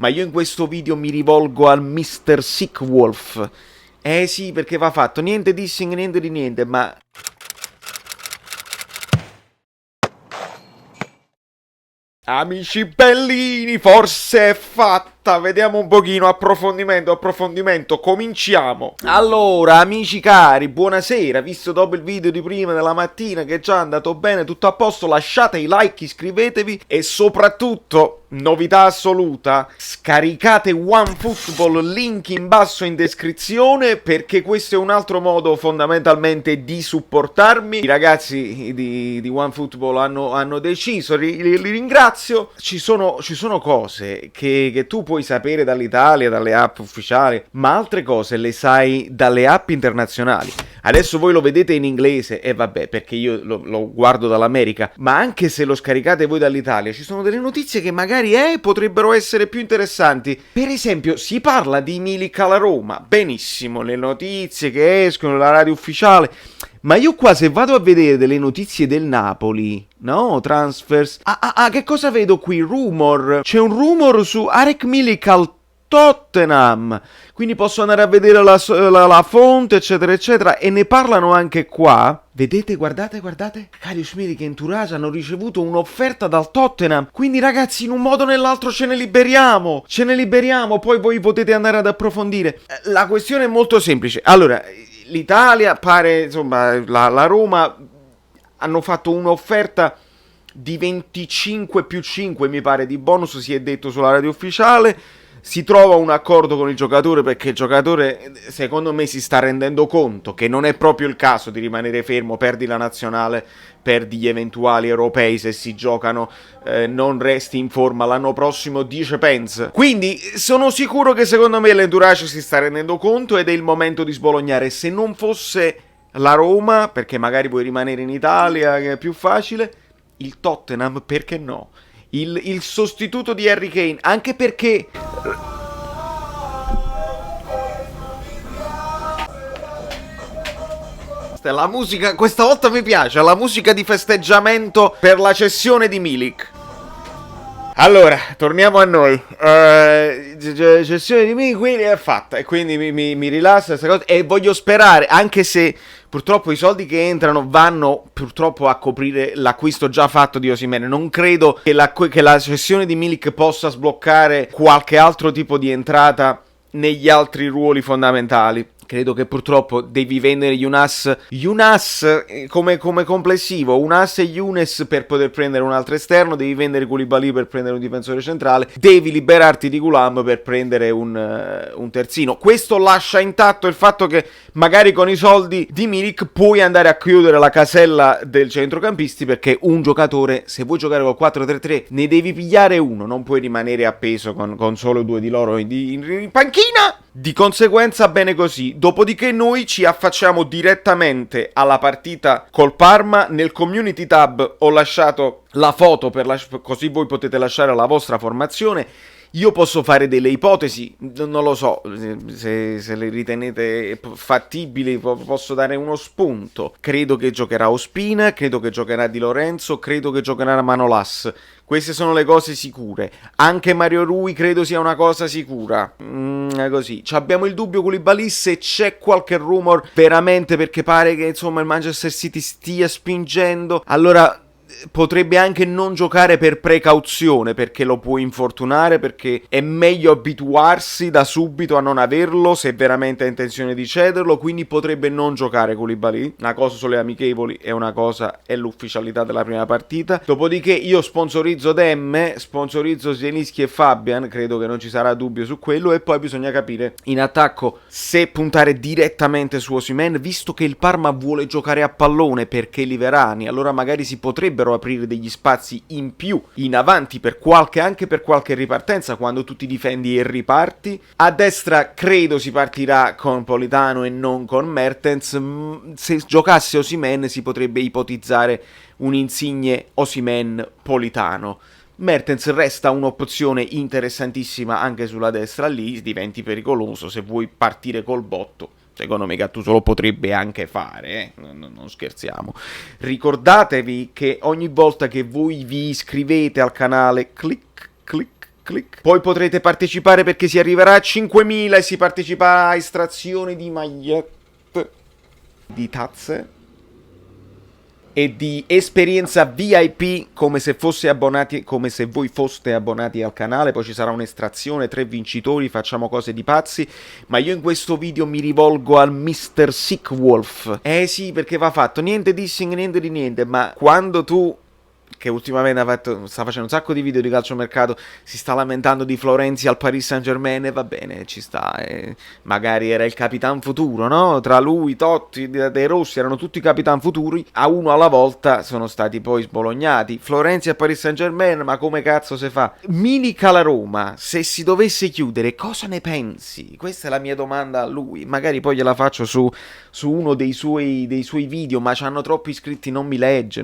ma io in questo video mi rivolgo al Mr. Sickwolf. Eh sì, perché va fatto niente dissing, niente di niente, ma... Amici bellini, forse è fatta. Vediamo un pochino, approfondimento, cominciamo. Allora, amici cari, buonasera. Visto dopo il video di prima della mattina che è già andato bene, tutto a posto, lasciate i like, iscrivetevi e soprattutto, novità assoluta, scaricate OneFootball, link in basso in descrizione, perché questo è un altro modo fondamentalmente di supportarmi. I ragazzi di OneFootball hanno deciso, li ringrazio. Ci sono cose che tu puoi sapere dall'Italia, dalle app ufficiali, ma altre cose le sai dalle app internazionali. Adesso voi lo vedete in inglese e vabbè, perché io lo guardo dall'America, ma anche se lo scaricate voi dall'Italia ci sono delle notizie che magari potrebbero essere più interessanti. Per esempio si parla di Milik alla Roma, benissimo, le notizie che escono dalla radio ufficiale, ma io qua se vado a vedere delle notizie del Napoli, no, transfers, che cosa vedo qui? Rumor, c'è un rumor su Arek Milik al Tottenham, quindi posso andare a vedere la fonte, eccetera eccetera, e ne parlano anche qua. Vedete, guardate, Karius Milik e Entourage hanno ricevuto un'offerta dal Tottenham, quindi ragazzi in un modo o nell'altro ce ne liberiamo, poi voi potete andare ad approfondire. La questione è molto semplice. Allora, l'Italia pare, insomma, la Roma hanno fatto un'offerta di 25 più 5 mi pare di bonus, si è detto sulla radio ufficiale. Si trova un accordo con il giocatore, perché il giocatore secondo me si sta rendendo conto che non è proprio il caso di rimanere fermo. Perdi la nazionale, perdi gli eventuali europei se si giocano, non resti in forma l'anno prossimo, dice Pence. Quindi sono sicuro che secondo me l'Entourage si sta rendendo conto ed è il momento di sbolognare. Se non fosse la Roma, perché magari vuoi rimanere in Italia, che è più facile, il Tottenham, perché no? Il sostituto di Harry Kane, anche perché... La musica, questa volta mi piace, la musica di festeggiamento per la cessione di Milik. Allora, torniamo a noi. Cessione di Milik quindi è fatta, e quindi mi rilassa questa cosa, e voglio sperare, anche se purtroppo i soldi che entrano vanno purtroppo a coprire l'acquisto già fatto di Osimhen. Non credo che la cessione di Milik possa sbloccare qualche altro tipo di entrata negli altri ruoli fondamentali. Credo che purtroppo devi vendere Younes come complessivo, Younes e Younes per poter prendere un altro esterno, devi vendere Koulibaly per prendere un difensore centrale, devi liberarti di Ghoulam per prendere un terzino. Questo lascia intatto il fatto che magari con i soldi di Milik puoi andare a chiudere la casella del centrocampisti, perché un giocatore, se vuoi giocare col 4-3-3, ne devi pigliare uno, non puoi rimanere appeso con solo due di loro in panchina. Di conseguenza bene così. Dopodiché noi ci affacciamo direttamente alla partita col Parma. Nel community tab ho lasciato la foto così voi potete lasciare la vostra formazione. Io posso fare delle ipotesi, non lo so, se le ritenete fattibili posso dare uno spunto. Credo che giocherà Ospina, credo che giocherà Di Lorenzo, credo che giocherà Manolas. Queste sono le cose sicure. Anche Mario Rui credo sia una cosa sicura. Così. Abbiamo il dubbio Koulibaly, se c'è qualche rumor veramente, perché pare che insomma il Manchester City stia spingendo. Allora potrebbe anche non giocare per precauzione, perché lo può infortunare, perché è meglio abituarsi da subito a non averlo se veramente ha intenzione di cederlo, quindi potrebbe non giocare Koulibaly. Una cosa sono le amichevoli e una cosa è l'ufficialità della prima partita. Dopodiché io sponsorizzo Demme, sponsorizzo Zielinski e Fabian, credo che non ci sarà dubbio su quello, e poi bisogna capire in attacco se puntare direttamente su Osimhen, visto che il Parma vuole giocare a pallone perché Liverani, allora magari si potrebbero aprire degli spazi in più in avanti anche per qualche ripartenza, quando tu ti difendi e riparti. A destra credo si partirà con Politano e non con Mertens. Se giocasse Osimhen si potrebbe ipotizzare un Insigne Osimhen-Politano. Mertens resta un'opzione interessantissima anche sulla destra, lì diventi pericoloso se vuoi partire col botto. Secondo me Gattuso lo potrebbe anche fare, non scherziamo. Ricordatevi che ogni volta che voi vi iscrivete al canale, clic, Click. Poi potrete partecipare perché si arriverà a 5.000 e si partecipa a estrazioni di magliette, di tazze e di esperienza VIP come se fosse abbonati, come se voi foste abbonati al canale. Poi ci sarà un'estrazione, 3 vincitori, facciamo cose di pazzi. Ma io in questo video mi rivolgo al Mr. Sickwolf. Sì, perché va fatto niente dissing, niente di niente, ma quando tu, che ultimamente sta facendo un sacco di video di calciomercato, si sta lamentando di Florenzi al Paris Saint-Germain, e va bene, ci sta, magari era il Capitan Futuro, no? Tra lui, Totti, De Rossi, erano tutti Capitan Futuri, a uno alla volta sono stati poi sbolognati. Florenzi al Paris Saint-Germain, ma come cazzo si fa? Milik alla Roma, se si dovesse chiudere, cosa ne pensi? Questa è la mia domanda a lui, magari poi gliela faccio su uno dei suoi video, ma c'hanno troppi iscritti, non mi legge,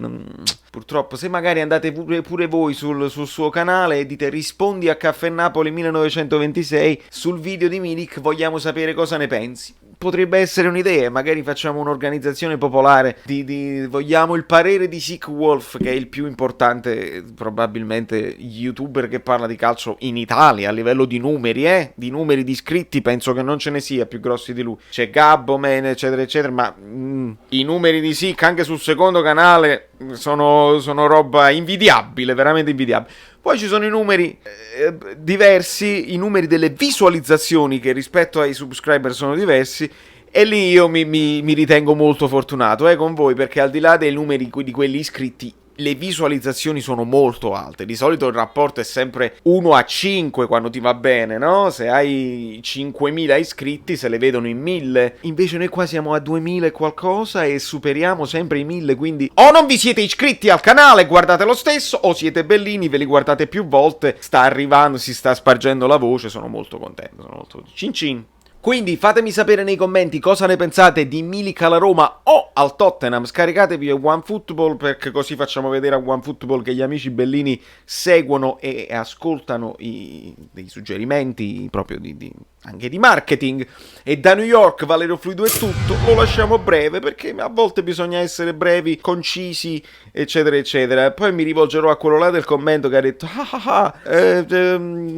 purtroppo. Se magari andate pure voi sul suo canale e dite rispondi a Caffè Napoli 1926 sul video di Milik, vogliamo sapere cosa ne pensi. Potrebbe essere un'idea, magari facciamo un'organizzazione popolare vogliamo il parere di Sickwolf, che è il più importante probabilmente youtuber che parla di calcio in Italia a livello di numeri, di numeri di iscritti penso che non ce ne sia più grossi di lui. C'è Gabbo, Man, eccetera eccetera, ma i numeri di Sick anche sul secondo canale sono roba invidiabile, veramente invidiabile. Poi ci sono i numeri diversi, i numeri delle visualizzazioni che rispetto ai subscriber sono diversi, e lì io mi ritengo molto fortunato con voi, perché al di là dei numeri di quelli iscritti, le visualizzazioni sono molto alte. Di solito il rapporto è sempre 1 a 5 quando ti va bene, no? Se hai 5.000 iscritti se le vedono in 1.000. Invece noi qua siamo a 2.000 e qualcosa e superiamo sempre i 1.000, quindi o non vi siete iscritti al canale, guardate lo stesso, o siete bellini, ve li guardate più volte, sta arrivando, si sta spargendo la voce, sono molto contento, sono molto cin cin. Quindi fatemi sapere nei commenti cosa ne pensate di Milik alla Roma o al Tottenham. Scaricatevi OneFootball, perché così facciamo vedere a OneFootball che gli amici bellini seguono e ascoltano dei suggerimenti proprio anche di marketing. E da New York Valerio Fluido è tutto, lo lasciamo breve perché a volte bisogna essere brevi, concisi, eccetera eccetera. Poi mi rivolgerò a quello là del commento che ha detto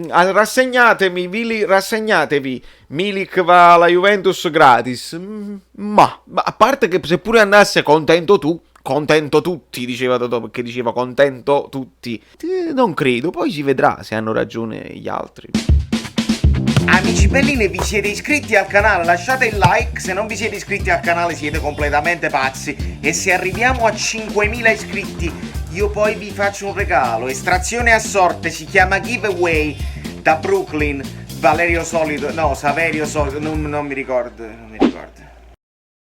rassegnatevi, Milik va alla Juventus gratis. Ma a parte che se pure andasse contento tutti, diceva Totò, perché diceva contento tutti, non credo, poi si vedrà se hanno ragione gli altri. Amici bellini, vi siete iscritti al canale? Lasciate il like, se non vi siete iscritti al canale siete completamente pazzi. E se arriviamo a 5.000 iscritti io poi vi faccio un regalo, estrazione a sorte, si chiama giveaway, da Brooklyn, Saverio Solido, non mi ricordo.